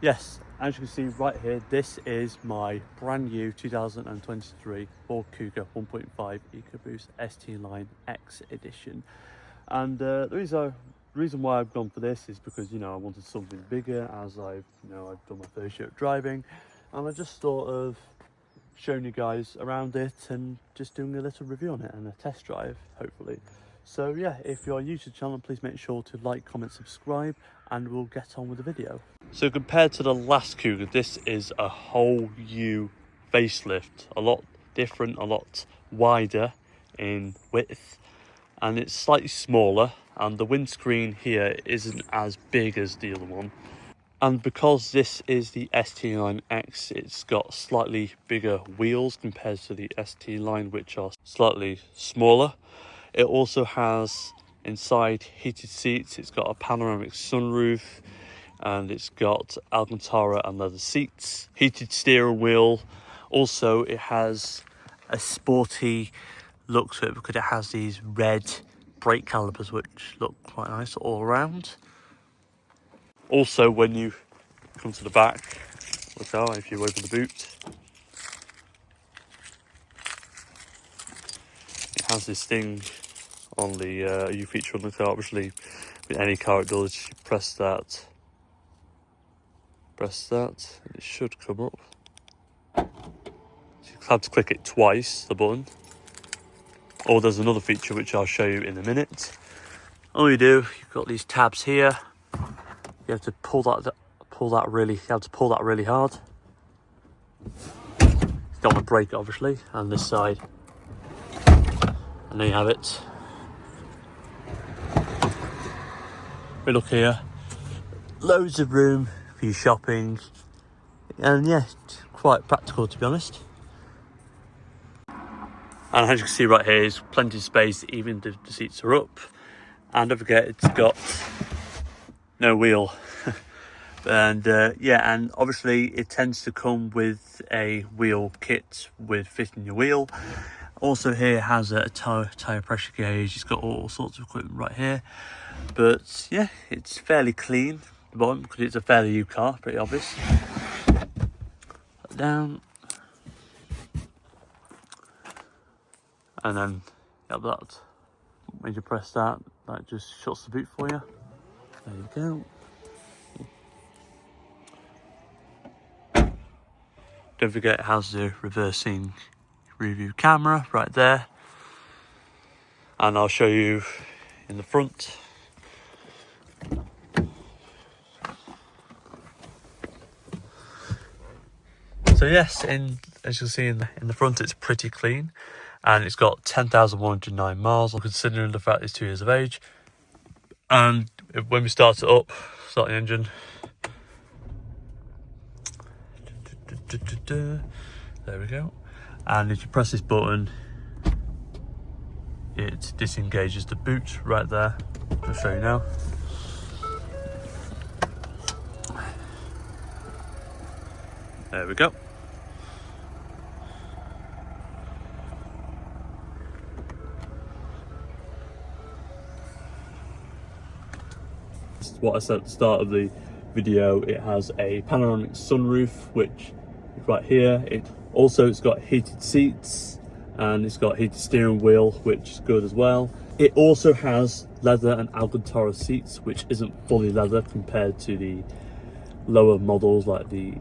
Yes, as you can see right here, this is my brand new 2023 Ford Kuga 1.5 EcoBoost ST Line X edition. And the reason why I've gone for this is because, I wanted something bigger, as I've done my first year of driving, and I just thought of showing you guys around it and just doing a little review on it and a test drive, hopefully. So yeah, if you're new to the channel, please make sure to like, comment, subscribe, and we'll get on with the video. So compared to the last Kuga, this is a whole new facelift, a lot different, a lot wider in width, and it's slightly smaller, and the windscreen here isn't as big as the other one. And because this is the ST Line X, it's got slightly bigger wheels compared to the ST Line, which are slightly smaller. It also has inside heated seats, it's got a panoramic sunroof, and it's got Alcantara and leather seats, heated steering wheel. Also, it has a sporty look to it because it has these red brake calipers, which look quite nice all around. Also, when you come to the back, look out, if you open the boot, it has this thing on the U feature on the car. Obviously, with any car it does, you press that, and it should come up. So you have to click it twice, the button. Or there's another feature which I'll show you in a minute. All you do, you've got these tabs here. You have to pull that really hard. You don't want to break it, obviously. And this side, and there you have it. We look here, loads of room for your shopping, and yeah, it's quite practical, to be honest. And as you can see right here, there's plenty of space, even the seats are up. And don't forget, it's got no wheel. And yeah, and obviously it tends to come with a wheel kit with fitting your wheel. Also here it has a tire pressure gauge. It's got all sorts of equipment right here. But yeah, it's fairly clean at the bottom because it's a fairly new car, pretty obvious. Put down. And then you have that. When you press that, that just shuts the boot for you. There you go. Don't forget it has the reversing review camera right there. And I'll show you in the front. So yes, as you'll see in the front, it's pretty clean. And it's got 10,109 miles, considering the fact it's 2 years of age. And when we start it up, start the engine. There we go. And if you press this button, it disengages the boot right there. I'll show you now. There we go. What I said at the start of the video, it has a panoramic sunroof, which is right here. It's got heated seats, and it's got heated steering wheel, which is good as well. It also has leather and Alcantara seats, which isn't fully leather compared to the lower models like the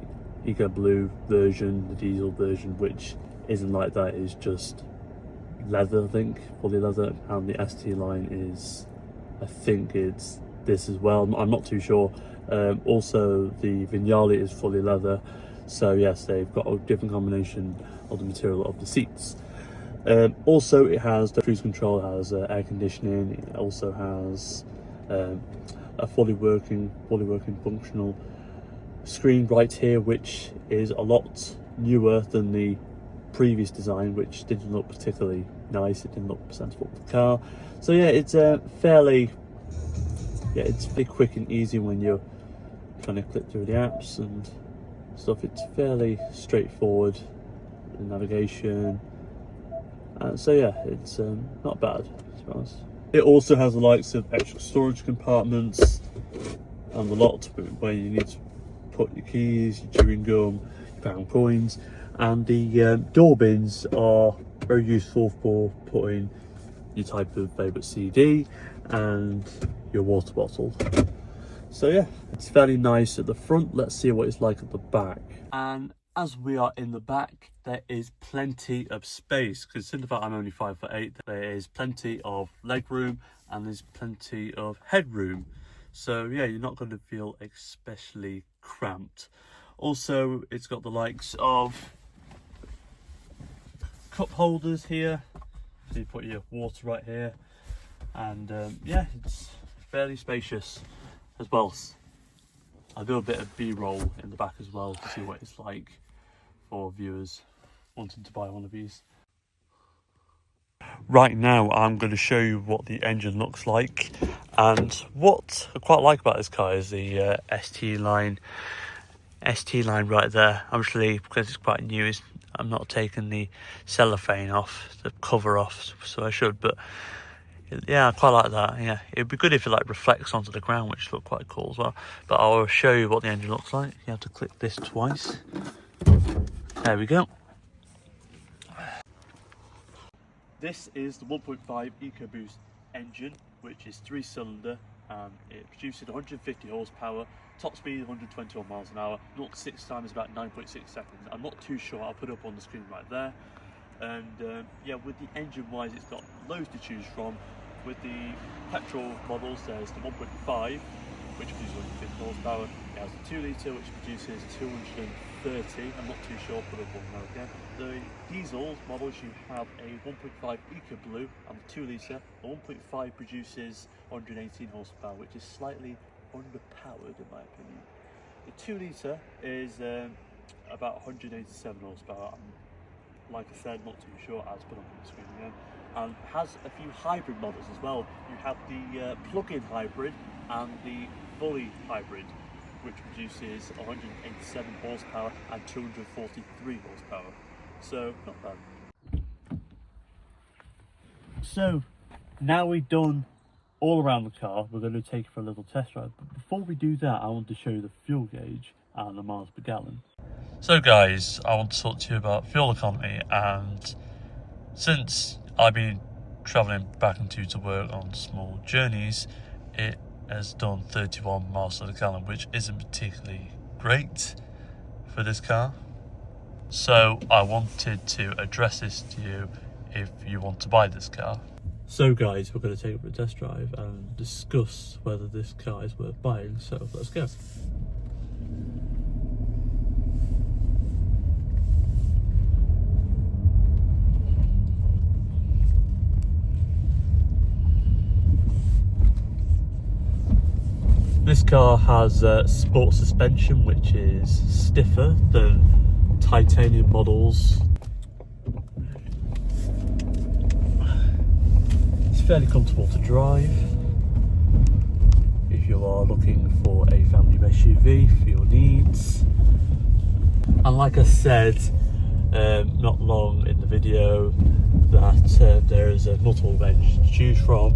Eco Blue version, the diesel version, which isn't like that. It's just leather, I think, fully leather. And the ST Line is, I think it's this as well. I'm not too sure. Also, the Vignale is fully leather. So yes, they've got a different combination of the material of the seats. Also, it has the cruise control, it has air conditioning. It also has a fully working functional screen right here, which is a lot newer than the previous design, which didn't look particularly nice. It didn't look presentable to the car. So yeah, it's fairly quick and easy when you're trying to click through the apps and stuff. It's fairly straightforward in navigation. So yeah, it's not bad, to be honest. It also has the likes of extra storage compartments and the lot where you need to put your keys, your chewing gum, your pound coins, and the door bins are very useful for putting your type of favourite CD and your water bottle. So yeah, it's fairly nice at the front. Let's see what it's like at the back. And as we are in the back, there is plenty of space. Considering the fact I'm only 5'8", there is plenty of leg room and there's plenty of headroom. So yeah, you're not going to feel especially cramped. Also, it's got the likes of cup holders here, so you put your water right here, and yeah, it's fairly spacious as well. I'll do a bit of B-roll in the back as well to see what it's like for viewers wanting to buy one of these. Right now I'm going to show you what the engine looks like, and what I quite like about this car is the ST line right there. Obviously, because it's quite new, I'm not taking the cellophane off, the cover off, so I should, but yeah, I quite like that. Yeah, it'd be good if it like reflects onto the ground, which look quite cool as well. But I'll show you what the engine looks like. You have to click this twice. There we go. This is the 1.5 EcoBoost engine, which is 3-cylinder, and it produces 150 horsepower, top speed 121 miles an hour, 0 to 6 time is about 9.6 seconds. I'm not too sure, I'll put it up on the screen right there. And yeah, with the engine wise, it's got loads to choose from. With the petrol models, there's the 1.5, which produces 150 horsepower. It has the 2 litre, which produces 230. I'm not too sure, put up on there again. The diesel models, you have a 1.5 EcoBlue and the 2 litre. The 1.5 produces 118 horsepower, which is slightly underpowered in my opinion. The 2 litre is about 187 horsepower. Like I said, not too sure, I'll put on the screen again. And has a few hybrid models as well. You have the plug-in hybrid and the fully hybrid, which produces 187 horsepower and 243 horsepower. So, not bad. So, now we've done all around the car, we're going to take it for a little test drive. But before we do that, I want to show you the fuel gauge and the miles per gallon. So guys, I want to talk to you about fuel economy, and since I've been travelling back and to work on small journeys, it has done 31 miles per gallon, which isn't particularly great for this car. So I wanted to address this to you if you want to buy this car. So guys, we're going to take it for a test drive and discuss whether this car is worth buying, so let's go. This car has sport suspension, which is stiffer than titanium models. It's fairly comfortable to drive if you are looking for a family SUV for your needs. And like I said not long in the video, that there is multiple engines to choose from.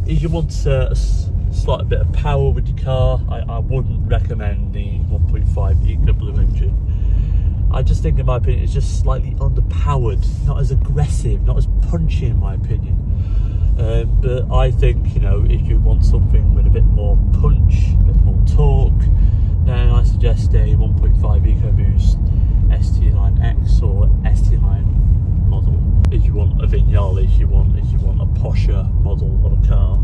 If you want a slight bit of power with your car, I wouldn't recommend the 1.5 EcoBlue engine. I just think, in my opinion, it's just slightly underpowered, not as aggressive, not as punchy in my opinion. But I think, you know, if you want something with a bit more punch, a bit more torque, then I suggest a 1.5 EcoBoost ST Line X or ST Line model. If you want a Vignale, if you want a posher model of a car.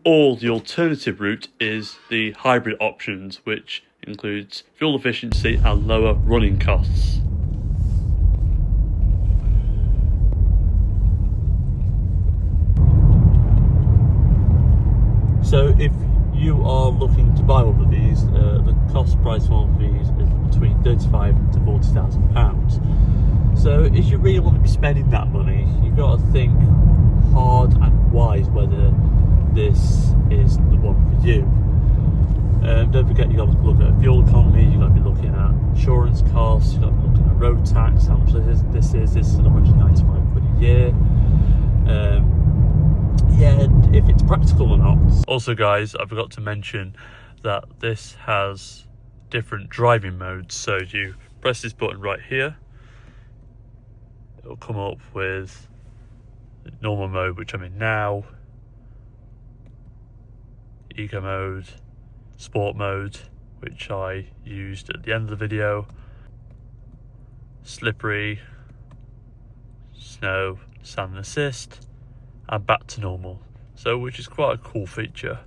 Or the alternative route is the hybrid options, which includes fuel efficiency and lower running costs. So if you are looking to buy one of these, the cost price for one of these is between £35,000 to £40,000. So if you really want to be spending that money, you've got to think hard and wise whether this is the one for you. Don't forget, you've got to look at fuel economy, you've got to be looking at insurance costs, you've got to be looking at road tax, how much this is 195 quid a year. Yeah, if it's practical or not. Also guys, I forgot to mention that this has different driving modes. So you press this button right here, it'll come up with normal mode, which I'm in now, eco mode, sport mode, which I used at the end of the video, slippery, snow, sand and assist, and back to normal. So which is quite a cool feature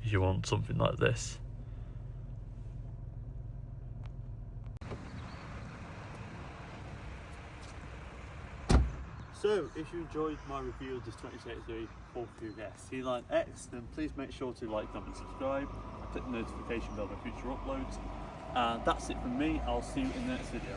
if you want something like this. So if you enjoyed my review of this 2023 Ford Kuga ST Line X, then please make sure to like, comment, subscribe, and click the notification bell for future uploads. And that's it from me. I'll see you in the next video.